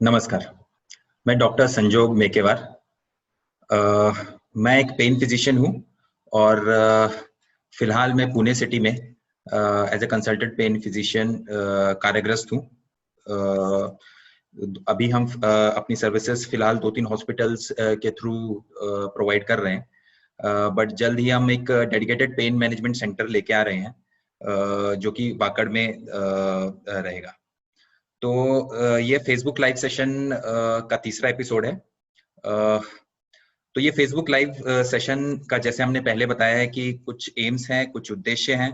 नमस्कार, मैं डॉक्टर संजोग मेकेवार। अ, मैं एक पेन फिजिशियन हूँ और फिलहाल मैं पुणे सिटी में as a consultant pain physician कार्यग्रस्त हूँ। अभी हम अपनी सर्विसेज फिलहाल 2-3 हॉस्पिटल्स के थ्रू प्रोवाइड कर रहे हैं, बट जल्द ही हम एक डेडिकेटेड पेन मैनेजमेंट सेंटर लेके आ रहे हैं, जो कि वाकड़ में रहेगा। तो ये फेसबुक लाइव सेशन का तीसरा एपिसोड है। तो ये फेसबुक लाइव सेशन का, जैसे हमने पहले बताया है कि कुछ एम्स हैं, कुछ उद्देश्य हैं।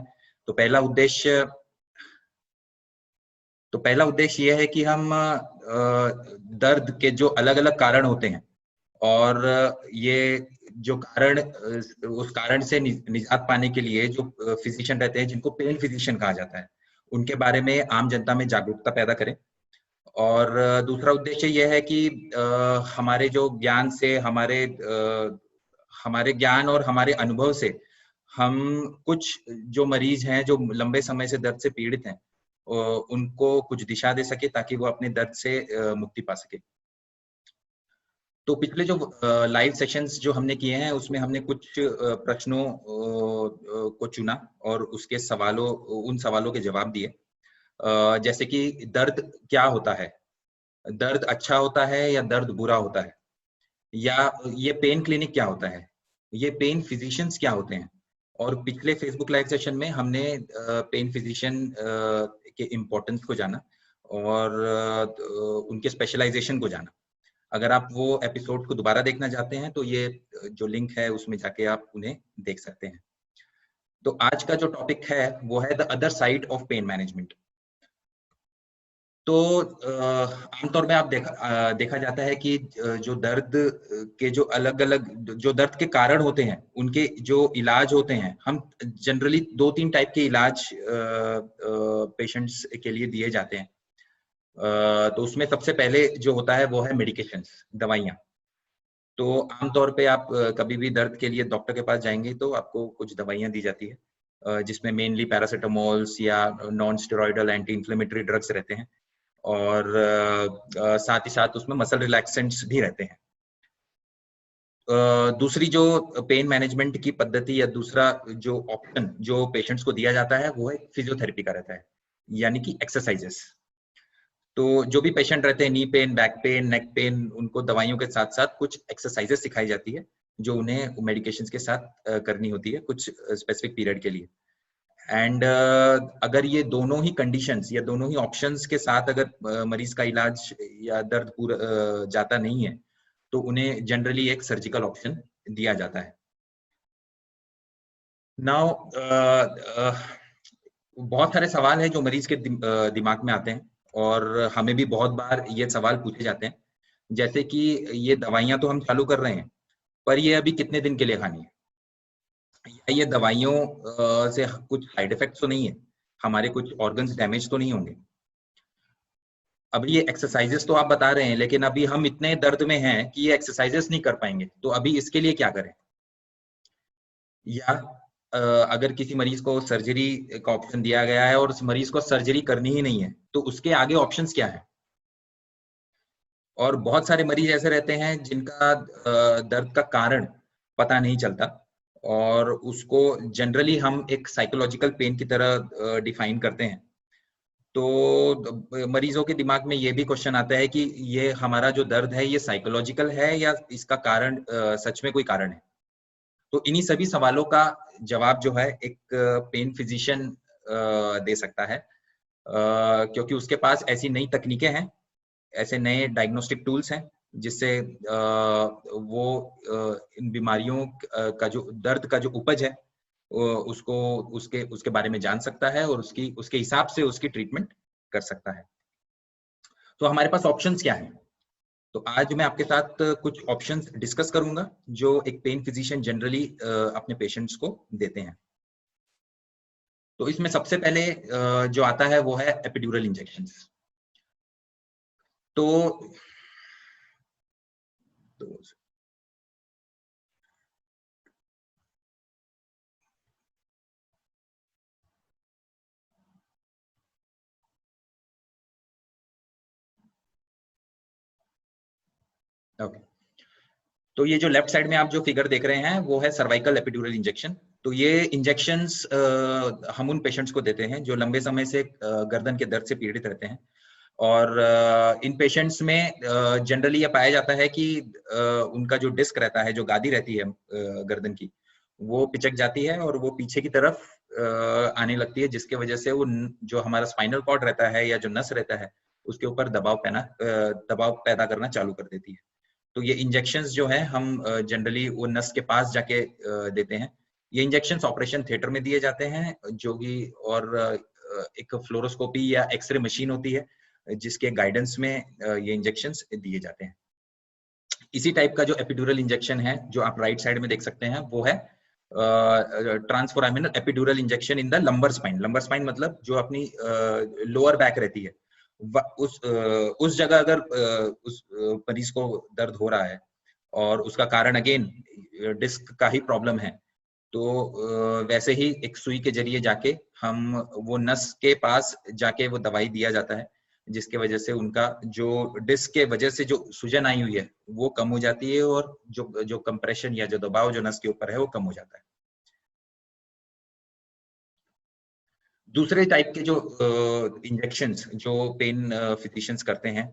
तो पहला उद्देश्य ये है कि हम दर्द के जो अलग-अलग कारण होते हैं और ये जो कारण उस कारण से निजात पाने के लिए जो फिजिशियन रहते हैं, जिनको पेन फिजिशियन कहा जाता है, उनके बारे में आम जनता में जागरूकता पैदा करें। और दूसरा उद्देश्य ये है कि हमारे जो ज्ञान से हमारे ज्ञान और हमारे अनुभव से हम कुछ जो मरीज हैं, जो लंबे समय से दर्द से पीड़ित हैं, उनको कुछ दिशा दे सके ताकि वो अपने दर्द से मुक्ति पा सके। तो पिछले जो लाइव सेशंस जो हमने किए हैं, उसमें हमने कुछ प्रश्नों को चुना और उन सवालों के जवाब दिए। जैसे कि दर्द क्या होता है? दर्द अच्छा होता है या दर्द बुरा होता है? या ये पेन क्लिनिक क्या होता है? ये पेन फिजिशियंस क्या होते हैं? और पिछले फेसबुक लाइव सेशन में हमने पेन फिजिशियन के इम्पोर्टेंस को जाना और उनके स्पेशलाइजेशन को जाना। अगर आप वो एपिसोड को दोबारा देखना चाहते हैं तो ये जो लिंक है उसमें जाके आप उन्हें देख सकते हैं। तो आज का जो टॉपिक है वो है the other side of pain management. तो आमतौर में देखा जाता है कि जो दर्द के जो अलग-अलग जो दर्द के कारण होते हैं, उनके जो इलाज होते हैं, हम जनरली 2-3 टाइप के इलाज पेशेंट्स के लिए दिए जाते हैं। तो उसमें सबसे पहले जो होता है वो है मेडिकेशंस, दवाइयाँ। तो आमतौर पे आप कभी भी दर्द के लिए डॉक्टर के पास जाएँगे तो आपको कुछ दवाइयाँ दी जाती है, जिसमें मेनली पैरासिटामोल्स या non steroidal anti inflammatory drugs रहते हैं। और साथ ही साथ उसमें मसल रिलैक्सेंट्स भी रहते हैं। दूसरी जो पेन मैनेजमेंट की पद्धति या दूसरा जो ऑप्शन जो पेशेंट्स को दिया जाता है वो है फिजियोथेरेपी का रहता है, यानी कि एक्सरसाइजेस। तो जो भी पेशेंट रहते हैं, knee pain, back pain, neck pain, उनको दवाइयों के साथ साथ कुछ एक्सरसाइजेस सिखाई जाती है जो उन्हें मेडिकेशंस के साथ करनी होती है कुछ स्पेसिफिक पीरियड के लिए। एंड अगर ये दोनों ही कंडीशंस या दोनों ही ऑप्शंस के साथ अगर मरीज का इलाज या दर्द पूरा जाता नहीं है तो उन्हें जनरली एक सर्जिकल ऑप्शन दिया जाता है। नाउ बहुत सारे सवाल हैं जो मरीज के दिमाग में आते हैं और हमें भी बहुत बार ये सवाल पूछे जाते हैं, जैसे कि ये दवाइयां तो हम चालू कर रहे हैं, पर ये अभी कितने दिन के लिए खानी है? या ये दवाइयों से कुछ साइड इफेक्ट्स तो नहीं है? हमारे कुछ ऑर्गन्स डैमेज तो नहीं होंगे? अभी ये एक्सरसाइजेस तो आप बता रहे हैं, लेकिन अभी हम इतने दर्द में हैं कि ये एक्सरसाइजेस नहीं कर पाएंगे, तो अभी इसके लिए क्या करें? या अगर किसी मरीज को सर्जरी का ऑप्शन दिया गया है और उस मरीज को सर्जरी करनी ही नहीं है, तो उसके आगे ऑप्शंस क्या है? और बहुत सारे मरीज ऐसे रहते हैं जिनका दर्द का कारण पता नहीं चलता और उसको जनरली हम एक साइकोलॉजिकल पेन की तरह डिफाइन करते हैं। तो मरीजों के दिमाग में ये भी क्वेश्चन आता है कि ये हमारा जो दर्द है ये साइकोलॉजिकल है या इसका कारण सच में कोई कारण है? तो इन्हीं सभी सवालों का जवाब जो है एक पेन फिजिशियन दे सकता है, क्योंकि उसके पास ऐसी नई तकनीकें हैं, ऐसे नए डायग्नोस्टिक टूल्स हैं जिससे वो इन बीमारियों का जो दर्द का जो उपज है उसको उसके उसके बारे में जान सकता है और उसके हिसाब से उसकी ट्रीटमेंट कर सकता है। तो हमारे पास ऑप्शंस क्या हैं? तो आज मैं आपके साथ कुछ ऑप्शंस डिस्कस करूंगा जो एक पेन फिजिशियन जनरली अपने पेशेंट्स को देते हैं। तो इसमें सबसे पहले जो आता है वो है एपिड्यूरल इंजेक्शंस। तो, तो ओके, तो ये जो लेफ्ट साइड में आप जो फिगर देख रहे हैं वो है सर्वाइकल एपिड्यूरल इंजेक्शन। तो ये इंजेक्शंस हम उन पेशेंट्स को देते हैं जो लंबे समय से गर्दन के दर्द से पीड़ित रहते हैं। और इन पेशेंट्स में जनरली ये पाया जाता है कि उनका जो डिस्क रहता है, जो गादी रहती है गर्दन की, वो पिचक जाती है और वो पीछे की तरफ आने लगती है, जिसके वजह से वो जो हमारा स्पाइनल कॉर्ड रहता है या जो नस रहता है उसके ऊपर दबाव पैदा करना चालू कर देती है। तो ये इंजेक्शंस जो है हम जनरली वो नस के पास जाके देते हैं। ये इंजेक्शंस ऑपरेशन थिएटर में दिए जाते हैं, जो कि और एक फ्लोरोस्कोपी या एक्सरे मशीन होती है जिसके गाइडेंस में ये इंजेक्शंस दिए जाते हैं। इसी टाइप का जो एपिड्यूरल इंजेक्शन है जो आप राइट साइड में देख सकते हैं वो है transforaminal epidural injection in the lumbar spine. Lumbar spine मतलब जो अपनी लोअर बैक रहती है, उस जगह अगर उस मरीज को दर्द हो रहा है और उसका कारण अगेन डिस्क का ही प्रॉब्लम है, तो वैसे ही एक सुई के जरिए जाके हम वो नस के पास जाके वो दवाई दिया जाता है, जिसके वजह से उनका जो डिस्क के वजह से जो सूजन आई हुई है वो कम हो जाती है और जो कंप्रेशन या जो दबाव जो नस के ऊपर है वो कम हो जाता है। दूसरे टाइप के जो इंजेक्शंस जो पेन फिजिशियंस करते हैं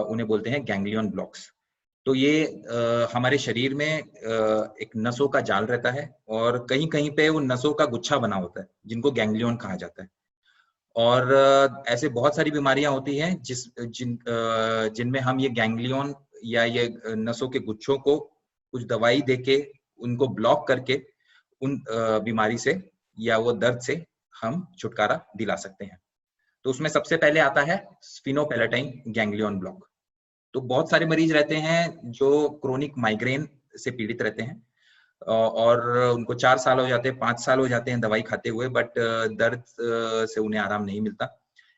उन्हें बोलते हैं गैंग्लियन ब्लॉक्स। तो ये हमारे शरीर में एक नसों का जाल रहता है और कहीं कहीं पे वो नसों का गुच्छा बना होता है जिनको गैंग्लियन कहा जाता है। और ऐसे बहुत सारी बीमारियां होती हैं जिनमें हम ये गैंग्लियन या ये नसों के गुच्छों को कुछ दवाई देके उनको ब्लॉक करके उन बीमारी से या वो दर्द से हम छुटकारा दिला सकते हैं। तो उसमें सबसे पहले आता है स्फिनोपेलेटाइन गैंग्लियन ब्लॉक। तो बहुत सारे मरीज रहते हैं जो क्रोनिक माइग्रेन से पीड़ित रहते हैं और उनको 4 साल हो जाते हैं, 5 साल हो जाते हैं दवाई खाते हुए, बट दर्द से उन्हें आराम नहीं मिलता।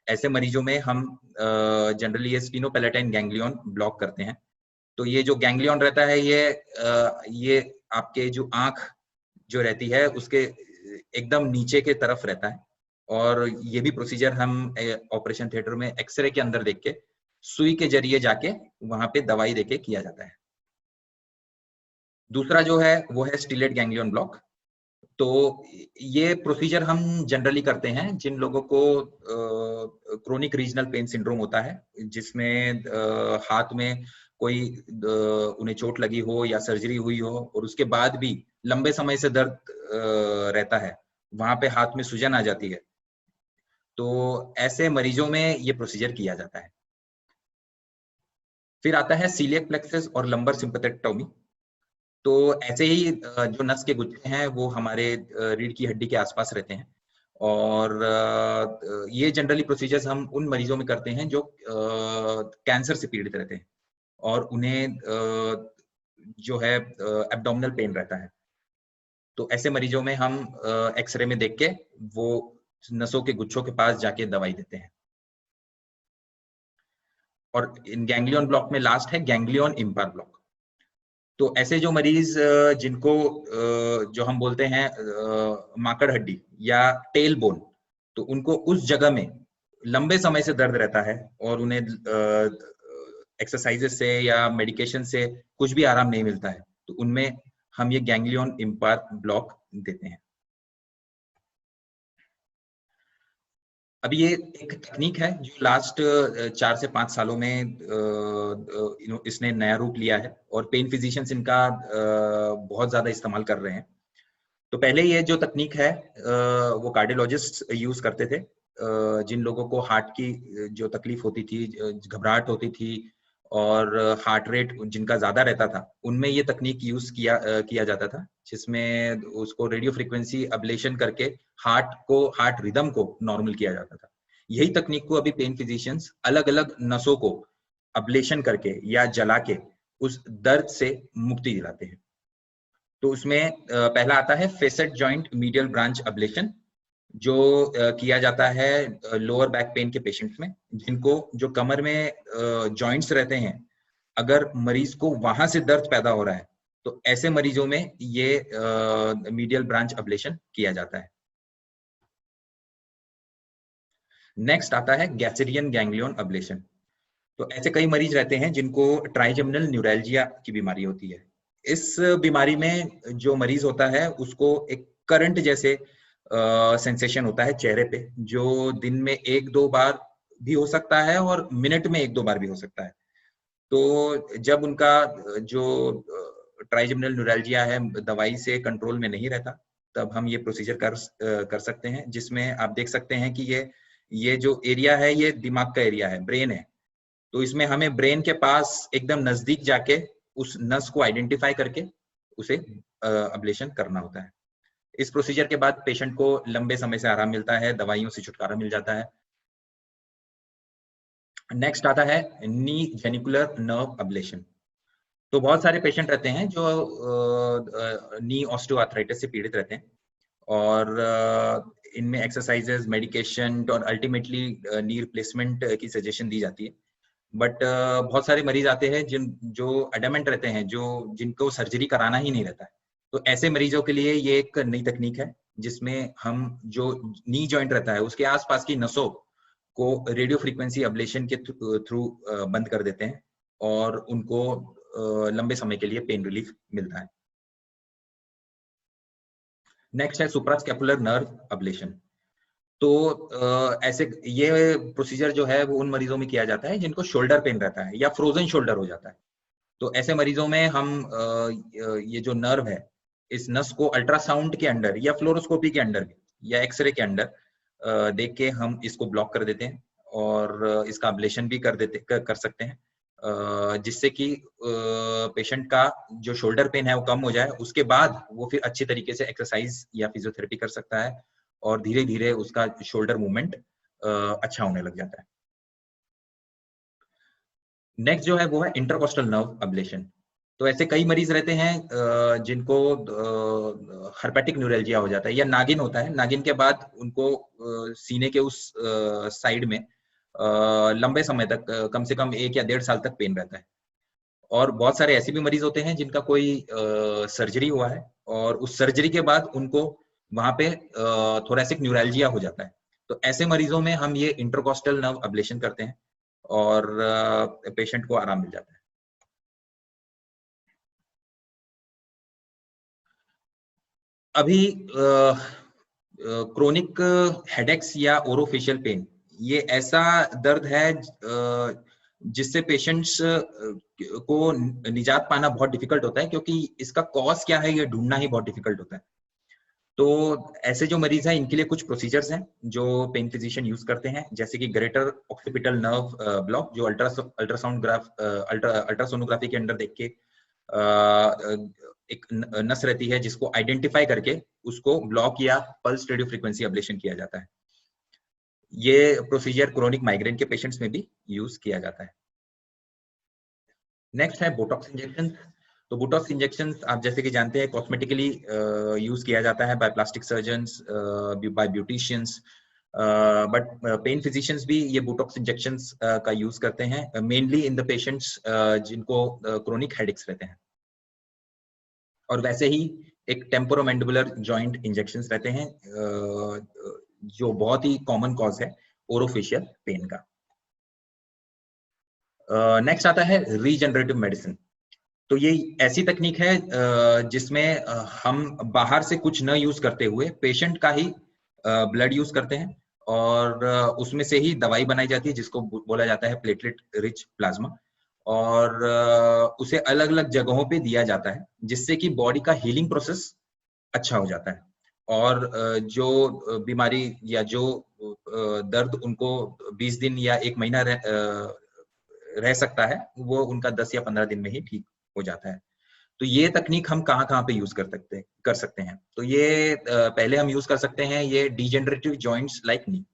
ऐसे मरीजों में हम जनरली ये स्फिनोपेलेटाइन गैंग्लियन ब्लॉक करते हैं। तो ये जो गैंग्लियन रहता है ये आपके जो आंख जो रहती है उसके एकदम नीचे के तरफ रहता है और ये भी प्रोसीजर हम ऑपरेशन थिएटर में एक्सरे के अंदर देख के सुई के जरिए जाके वहां पे दवाई देके किया जाता है। दूसरा जो है वो है स्टिलेट गैंग्लियन ब्लॉक। तो ये प्रोसीजर हम जनरली करते हैं जिन लोगों को क्रोनिक रीजनल पेन सिंड्रोम होता है, जिसमें हाथ में कोई उन्हें चोट लगी हो या सर्जरी हुई हो और उसके बाद भी लंबे समय से दर्द रहता है, वहां पे हाथ में सूजन आ जाती है, तो ऐसे मरीजों में ये प्रोसीजर किया जाता है। फिर आता है सीलियक प्लेक्सस और लंबर सिंपैथेक्टोमी। तो ऐसे ही जो नस के गुच्छे हैं वो हमारे रीढ़ की हड्डी के आसपास रहते हैं और ये जनरली प्रोसीजर्स हम उन मरीजों में करते हैं जो कैंसर से पीड़ित रहते हैं और उन्हें जो है एब्डोमिनल पेन रहता है। तो ऐसे मरीजों में हम एक्सरे में देख के वो नसों के गुच्छों के पास जाके दवाई देते हैं। और इन गैंग्लियन ब्लॉक में लास्ट है गैंग्लियन इम्पायर ब्लॉक। तो ऐसे जो मरीज जिनको जो हम बोलते हैं माकड़ हड्डी या टेल बोन, तो उनको उस जगह में लंबे समय से दर्द रहता है और उन्हें एक्सरसाइजेस से या मेडिकेशन से कुछ भी आराम नहीं मिलता है, तो उनमें हम ये गैंग्लियन इम्पायर ब्लॉक देते हैं। अभी ये एक तकनीक है जो लास्ट 4 से 5 सालों में इसने नया रूप लिया है और पेन फिजिशियंस इनका बहुत ज्यादा इस्तेमाल कर रहे हैं। तो पहले ये जो तकनीक है वो कार्डियोलॉजिस्ट यूज करते थे। जिन लोगों को हार्ट की जो तकलीफ होती थी, घबराहट होती थी और हार्ट रेट जिनका ज्यादा रहता था, उनमें ये तकनीक यूज किया जाता था, जिसमें उसको रेडियो फ्रीक्वेंसी अब्लेशन करके हार्ट रिदम को नॉर्मल किया जाता था। यही तकनीक को अभी पेन फिजिशियंस अलग अलग नसों को अब्लेशन करके या जला के उस दर्द से मुक्ति दिलाते हैं। तो उसमें पहला आता है facet joint medial branch oblation, जो किया जाता है लोअर बैक पेन के पेशेंट्स में, जिनको जो कमर में जॉइंट्स रहते हैं, अगर मरीज को वहां से दर्द पैदा हो रहा है तो ऐसे मरीजों में ये मीडियल ब्रांच अब्लेशन किया जाता है। नेक्स्ट आता है गैसेरियन गैंग्लियन अब्लेशन। तो ऐसे कई मरीज रहते हैं जिनको ट्राइजेमिनल न्यूरैल्जिया की बीमारी होती है। इस बीमारी में जो मरीज होता है उसको एक करंट जैसे सेंसेशन होता है चेहरे पे, जो दिन में 1-2 बार भी हो सकता है और मिनट में 1-2 बार भी हो सकता है। तो जब उनका जो ट्राइजेमिनल न्यूरैल्जिया है दवाई से कंट्रोल में नहीं रहता, तब हम ये प्रोसीजर कर सकते हैं, जिसमें आप देख सकते हैं कि ये जो एरिया है ये दिमाग का एरिया है, ब्रेन है। तो इसमें हमें ब्रेन के पास एकदम नजदीक जाके उस नस को आइडेंटिफाई करके उसे अब्लेशन करना होता है। इस प्रोसीजर के बाद पेशेंट को लंबे समय से आराम मिलता है, दवाइयों से छुटकारा मिल जाता है। नेक्स्ट आता है नी जेनिकुलर नर्व अब्लेशन। तो बहुत सारे पेशेंट रहते हैं जो नी ऑस्टियोआर्थराइटिस से पीड़ित रहते हैं और इनमें एक्सरसाइजेज, मेडिकेशन और अल्टीमेटली नी रिप्लेसमेंट की सजेशन दी जाती है। बट बहुत सारे मरीज आते हैं जो एडमेंट रहते हैं, जिनको सर्जरी कराना ही नहीं रहता है। तो ऐसे मरीजों के लिए ये एक नई तकनीक है, जिसमें हम जो नी जॉइंट रहता है उसके आसपास की नसों को रेडियो फ्रीक्वेंसी अब्लेशन के थ्रू बंद कर देते हैं और उनको लंबे समय के लिए पेन रिलीफ मिलता है। नेक्स्ट है सुप्रास्कैपुलर नर्व अब्लेशन। तो ऐसे ये प्रोसीजर जो है वो उन मरीजों में किया जाता है जिनको शोल्डर पेन रहता है या फ्रोजन शोल्डर हो जाता है। तो ऐसे मरीजों में हम ये जो नर्व है, इस नस को अल्ट्रासाउंड के अंडर या फ्लोरोस्कोपी के अंडर या एक्सरे के अंडर देख के हम इसको ब्लॉक कर देते हैं और इसका अब्लेशन भी कर सकते हैं, जिससे कि पेशेंट का जो शोल्डर पेन है वो कम हो जाए। उसके बाद वो फिर अच्छी तरीके से एक्सरसाइज या फिजियोथेरेपी कर सकता है और धीरे धीरे उसका शोल्डर मूवमेंट अच्छा होने लग जाता है। नेक्स्ट जो है वो है इंटरकोस्टल नर्व अब्लेशन। तो ऐसे कई मरीज रहते हैं जिनको हर्पेटिक न्यूरैल्जिया हो जाता है या नागिन होता है। नागिन के बाद उनको सीने के उस साइड में लंबे समय तक, कम से कम 1 या 1.5 साल तक पेन रहता है। और बहुत सारे ऐसे भी मरीज होते हैं जिनका कोई सर्जरी हुआ है और उस सर्जरी के बाद उनको वहां पे थोरैसिक न्यूरैल्जिया हो जाता है। तो ऐसे मरीजों में हम ये इंटरकोस्टल नर्व अब्लेशन करते हैं और पेशेंट को आराम मिल जाता है। अभी क्रोनिक हेडेक्स या ओरोफेशियल पेन, ये ऐसा दर्द है जिससे पेशेंट्स को निजात पाना बहुत डिफिकल्ट होता है, क्योंकि इसका कॉज क्या है ये ढूंढना ही बहुत डिफिकल्ट होता है। तो ऐसे जो मरीज हैं इनके लिए कुछ प्रोसीजर्स हैं जो पेन फिजिशियन यूज करते हैं, जैसे कि ग्रेटर ऑक्सीपिटल नर्व ब्लॉक, जो अल्ट्रासोनोग्राफी के अंदर देख के एक नस रहती है जिसको आइडेंटिफाई करके उसको ब्लॉक या पल्स रेडियो फ्रीक्वेंसी अब्लेशन किया जाता है। ये प्रोसीजर क्रोनिक माइग्रेन के पेशेंट्स में भी यूज किया जाता है। नेक्स्ट है बोटॉक्स इंजेक्शन। तो बोटॉक्स इंजेक्शन आप जैसे कि जानते हैं कॉस्मेटिकली यूज किया जाता है by plastic surgeons, by beauticians, but pain physicians भी ये बोटॉक्स इंजेक्शंस का यूज करते हैं, मेनली इन द पेशेंट्स जिनको क्रोनिक हेडेक्स रहते हैं। और वैसे ही एक टेम्पोरोमैंडिबुलर जॉइंट इंजेक्शंस रहते हैं जो बहुत ही कॉमन कॉज है ओरोफेशियल पेन का। नेक्स्ट आता है रीजनरेटिव मेडिसिन। तो ये ऐसी तकनीक है जिसमें हम बाहर से कुछ न यूज करते हुए पेशेंट का ही ब्लड यूज करते हैं और उसमें से ही दवाई बनाई जाती है जिसको बोला जाता है प्लेटलेट रिच प्लाज्मा, और उसे अलग अलग जगहों पे दिया जाता है जिससे कि बॉडी का हीलिंग प्रोसेस अच्छा हो जाता है और जो बीमारी या जो दर्द उनको 20 दिन या 1 महीना रह सकता है, वो उनका 10 या 15 दिन में ही ठीक हो जाता है। तो ये तकनीक हम कहाँ पे यूज कर सकते हैं? तो ये पहले हम यूज कर सकते हैं ये डिजेनरेटिव जॉइंट्स लाइक नी।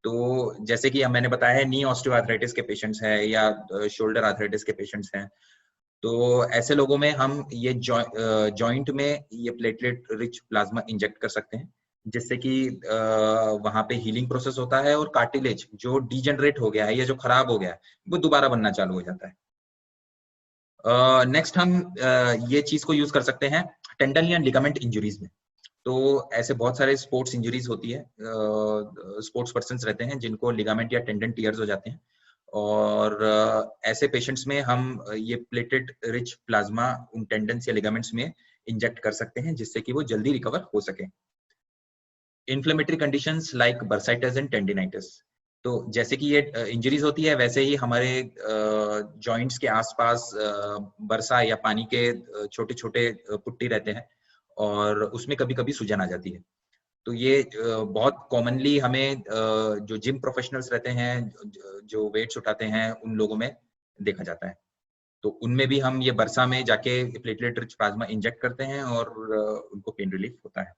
तो जैसे कि मैंने बताया है नी ऑस्टियोआर्थराइटिस के पेशेंट्स हैं या शोल्डर आर्थराइटिस के पेशेंट्स हैं, तो ऐसे लोगों में हम ये जॉइंट में ये प्लेटलेट रिच प्लाज्मा इंजेक्ट कर सकते हैं, जिससे कि वहां पे हीलिंग प्रोसेस होता है और कार्टिलेज जो डिजेनरेट हो गया है या जो खराब हो गया है वो दोबारा बनना चालू हो जाता है। नेक्स्ट हम ये चीज को यूज कर सकते हैं टेंडन या लिगामेंट इंजरीज में। तो ऐसे बहुत सारे स्पोर्ट्स इंजरीज होती है, स्पोर्ट्स पर्सन्स रहते हैं जिनको लिगामेंट या टेंडन टियर्स हो जाते हैं। और ऐसे पेशेंट्स में हम ये प्लेटेड रिच प्लाज्मा उन टेंडन्स या लिगामेंट्स में इंजेक्ट कर सकते हैं जिससे कि वो जल्दी रिकवर हो सके। Inflammatory conditions like bursitis and tendinitis, तो जैसे कि ये इंजरीज होती है वैसे ही हमारे जॉइंट्स के आसपास बरसा या पानी के छोटे छोटे पुट्टी रहते हैं और उसमें कभी कभी सूजन आ जाती है। तो ये बहुत कॉमनली हमें जो जिम प्रोफेशनल्स रहते हैं, जो वेट्स उठाते हैं, उन लोगों में देखा जाता है। तो उनमें भी हम ये बरसा में जाके प्लेटलेट रिच प्लाज्मा इंजेक्ट करते हैं और उनको पेन रिलीफ होता है।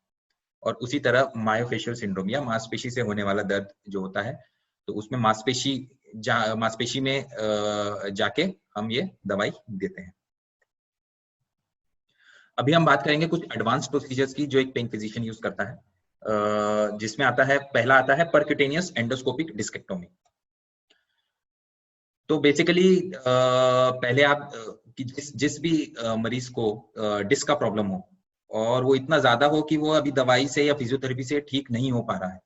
और उसी तरह मायोफेशियल सिंड्रोम या मांसपेशी से होने वाला दर्द जो होता है, तो उसमें मांसपेशी में जाके हम ये दवाई देते हैं। अभी हम बात करेंगे कुछ एडवांस प्रोसीजर्स की जो एक पेन फिजिशियन यूज करता है, जिसमें पहला आता है परक्यूटेनियस एंडोस्कोपिक डिस्केक्टोमी। तो बेसिकली पहले आप जिस भी मरीज को डिस्क का प्रॉब्लम हो और वो इतना ज्यादा हो कि वो अभी दवाई से या फिजियोथेरेपी से ठीक नहीं हो पा रहा है,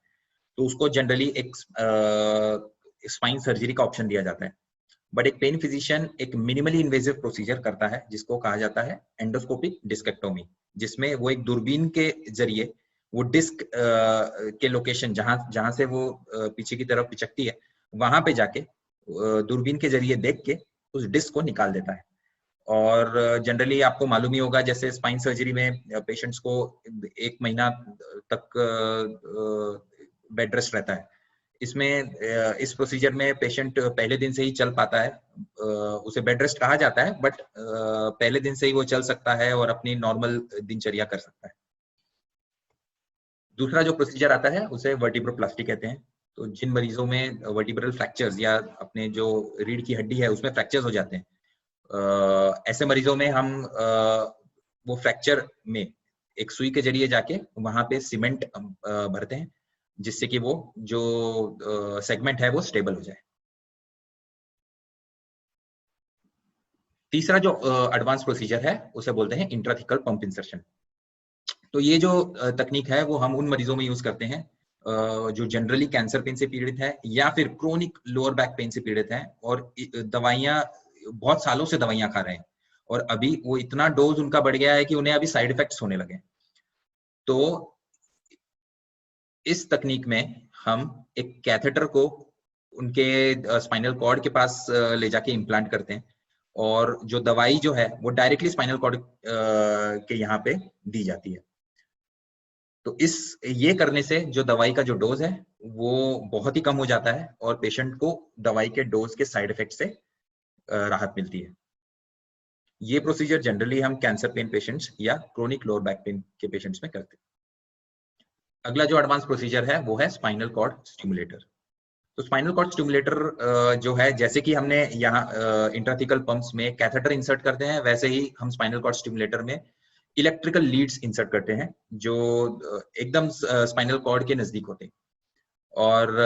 तो उसको जनरली एक स्पाइन सर्जरी का ऑप्शन दिया जाता है। बट एक पेन फिजिशियन एक मिनिमली इन्वेजिव प्रोसीजर करता है जिसको कहा जाता है एंडोस्कोपिक डिस्केक्टोमी, जिसमें वो एक दूरबीन के जरिए वो डिस्क के लोकेशन जहां से वो पीछे की तरफ पिचकती है, वहां पे जाके दूरबीन के जरिए देख के उस डिस्क को निकाल देता है। और जनरली आपको मालूम ही होगा, जैसे स्पाइन सर्जरी में पेशेंट्स को 1 महीना तक बेड रेस्ट रहता है। इसमें इस प्रोसीजर में पेशेंट पहले दिन से ही चल पाता है, उसे बेड रेस्ट कहा जाता है, बट पहले दिन से ही वो चल सकता है और अपनी नॉर्मल दिनचर्या कर सकता है। दूसरा जो प्रोसीजर आता है उसे वर्टिब्रोप्लास्टी कहते हैं। तो जिन मरीजों में वर्टिब्रल फ्रैक्चर्स या अपने जो रीढ़ की हड्डी है उसमें फ्रैक्चर्स हो जाते हैं, ऐसे मरीजों में हम वो फ्रैक्चर में एक सुई के जरिए जाके वहां पे सीमेंट भरते हैं जिससे कि वो जो सेगमेंट है वो स्टेबल हो जाए। तीसरा जो एडवांस प्रोसीजर है उसे बोलते हैं इंट्राथिकल पंप इंसर्शन। तो ये जो तकनीक है वो हम उन मरीजों में यूज करते हैं जो जनरली कैंसर पेन से पीड़ित है या फिर क्रोनिक लोअर बैक पेन से पीड़ित है और दवाइयां बहुत सालों से दवाइयां खा रहे हैं और अभी वो इतना डोज उनका बढ़ गया है कि उन्हें अभी साइड इफेक्ट्स होने लगे। तो इस तकनीक में हम एक कैथेटर को उनके स्पाइनल कॉर्ड के पास ले जाके इम्प्लांट करते हैं और जो दवाई जो है वो डायरेक्टली स्पाइनल कॉर्ड के यहाँ पे दी जाती है। तो ये करने से जो दवाई का जो डोज है वो बहुत ही कम हो जाता है और पेशेंट को दवाई के डोज के साइड इफेक्ट से राहत मिलती है। ये प्रोसीजर जनरली हम कैंसर पेन पेशेंट्स या क्रोनिक लोअर बैक पेन के पेशेंट्स में करते हैं। अगला जो एडवांस प्रोसीजर है वो है स्पाइनल कॉर्ड स्टिमुलेटर। तो स्पाइनल कॉर्ड स्टिमुलेटर जो है, जैसे कि हमने यहाँ इंट्राथिकल पंप्स में कैथेटर इंसर्ट करते हैं, वैसे ही हम स्पाइनल कॉर्ड स्टिमुलेटर में इलेक्ट्रिकल लीड्स इंसर्ट करते हैं जो एकदम स्पाइनल कॉर्ड के नजदीक होते हैं। और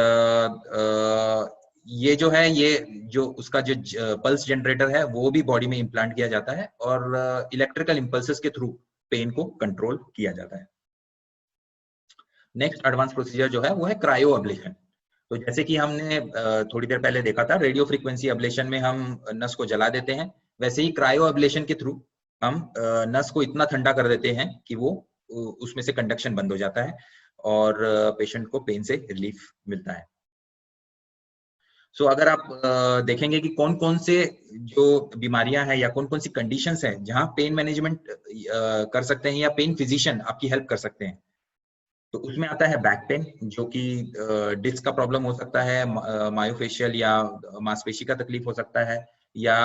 ये जो है, ये जो उसका जो पल्स जनरेटर है वो भी बॉडी में इम्प्लांट किया जाता है और इलेक्ट्रिकल इंपल्सेस के थ्रू पेन को कंट्रोल किया जाता है। नेक्स्ट एडवांस प्रोसीजर जो है वो है क्रायो अब्लेशन। तो जैसे कि हमने थोड़ी देर पहले देखा था, रेडियो फ्रीक्वेंसी अब्लेशन में हम नस को जला देते हैं, वैसे ही क्रायो अब्लेशन के थ्रू हम नस को इतना ठंडा कर देते हैं कि वो उसमें से कंडक्शन बंद हो जाता है और पेशेंट को पेन से रिलीफ मिलता है। सो अगर आप देखेंगे कि कौन कौन से जो बीमारियां हैं या कौन कौन सी कंडीशंस हैं जहां पेन मैनेजमेंट कर सकते हैं या पेन फिजिशियन आपकी हेल्प कर सकते हैं, तो उसमें आता है बैक पेन, जो कि डिस्क का प्रॉब्लम हो सकता है, मायोफेशियल या मांसपेशी का तकलीफ हो सकता है, या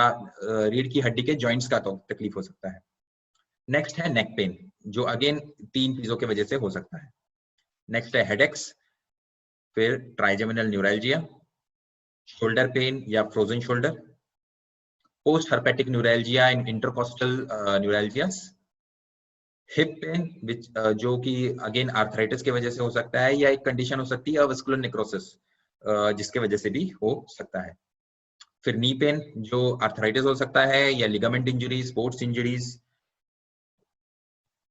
रीढ़ की हड्डी के जॉइंट्स का तकलीफ हो सकता है। नेक्स्ट है नेक पेन, जो अगेन 3 चीजों की वजह से हो सकता है। नेक्स्ट है हेडेक्स, फिर ट्राइजेमिनल न्यूरैल्जिया, शोल्डर पेन या frozen shoulder, post herpetic neuralgia and intercostal neuralgias, hip pain जो कि अगेन आर्थराइटिस की वजह से हो सकता है, या एक कंडीशन हो सकती है वेस्कुलर नेक्रोसिस जिसके वजह से भी हो सकता है। फिर नी पेन, जो आर्थराइटिस हो सकता है या लिगामेंट इंजरीज, स्पोर्ट्स इंजरीज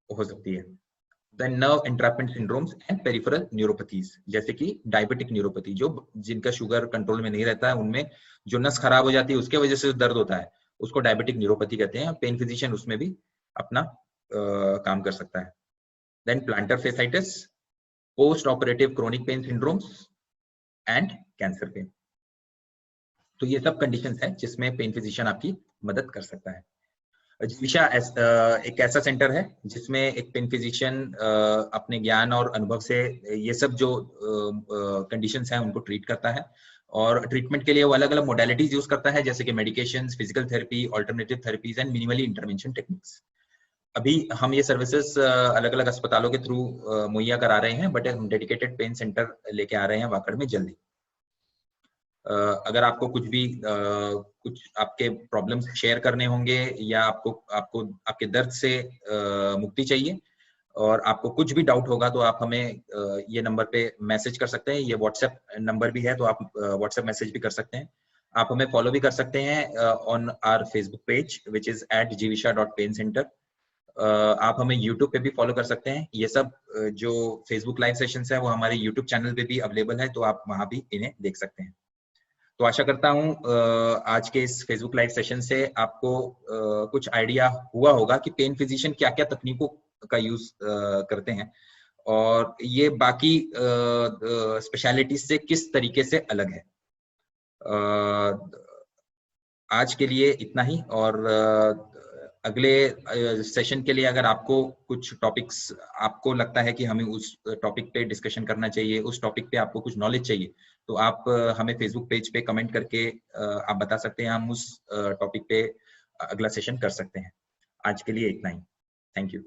हो सकती है। Then nerve entrapment syndromes and peripheral neuropathies, जैसे कि डायबिटिक न्यूरोपैथी, जो जिनका शुगर कंट्रोल में नहीं रहता है, उनमें जो नस खराब हो जाती है उसके वजह से दर्द होता है, उसको डायबिटिक न्यूरोपैथी कहते हैं। पेन फिजिशियन उसमें भी अपना काम कर सकता है। Then plantar fasciitis, post operative chronic pain syndromes and cancer pain. तो ये सब कंडीशंस हैं जिसमें पेन फिजिशियन आपकी मदद कर सकता है। जीविशा एक ऐसा सेंटर है जिसमें एक पेन फिजिशियन अपने ज्ञान और अनुभव से ये सब जो कंडीशंस हैं उनको ट्रीट करता है, और ट्रीटमेंट के लिए वो अलग अलग मोडालिटीज यूज करता है, जैसे कि medications, physical therapy, alternative therapies and minimally intervention techniques. अभी हम ये सर्विसेज अलग अलग अस्पतालों के थ्रू मुहैया करा रहे हैं, बट हम डेडिकेटेड पेन सेंटर लेके आ रहे हैं वाकड़ में जल्दी। अगर आपको कुछ भी कुछ आपके प्रॉब्लम्स शेयर करने होंगे, या आपको आपको आपके दर्द से मुक्ति चाहिए और आपको कुछ भी डाउट होगा, तो आप हमें ये नंबर पे मैसेज कर सकते हैं। ये व्हाट्सएप नंबर भी है, तो आप व्हाट्सएप मैसेज भी कर सकते हैं। आप हमें फॉलो भी कर सकते हैं on our Facebook page which is @jivisha.paincenter। आप हमें यूट्यूब पे भी फॉलो कर सकते हैं। ये सब जो फेसबुक लाइव सेशंस है वो हमारे यूट्यूब चैनल पे भी अवेलेबल है, तो आप वहां भी इन्हें देख सकते हैं। तो आशा करता हूं आज के इस फेसबुक लाइव सेशन से आपको कुछ आइडिया हुआ होगा कि पेन फिजिशियन क्या क्या तकनीकों का यूज करते हैं, और ये बाकी स्पेशलिटीज से किस तरीके से अलग है। आज के लिए इतना ही, और अगले सेशन के लिए अगर आपको कुछ टॉपिक्स आपको लगता है कि हमें उस टॉपिक पे डिस्कशन करना चाहिए, उस टॉपिक पे आपको कुछ नॉलेज चाहिए, तो आप हमें फेसबुक पेज पे कमेंट करके आप बता सकते हैं। हम उस टॉपिक पे अगला सेशन कर सकते हैं। आज के लिए इतना ही। Thank you.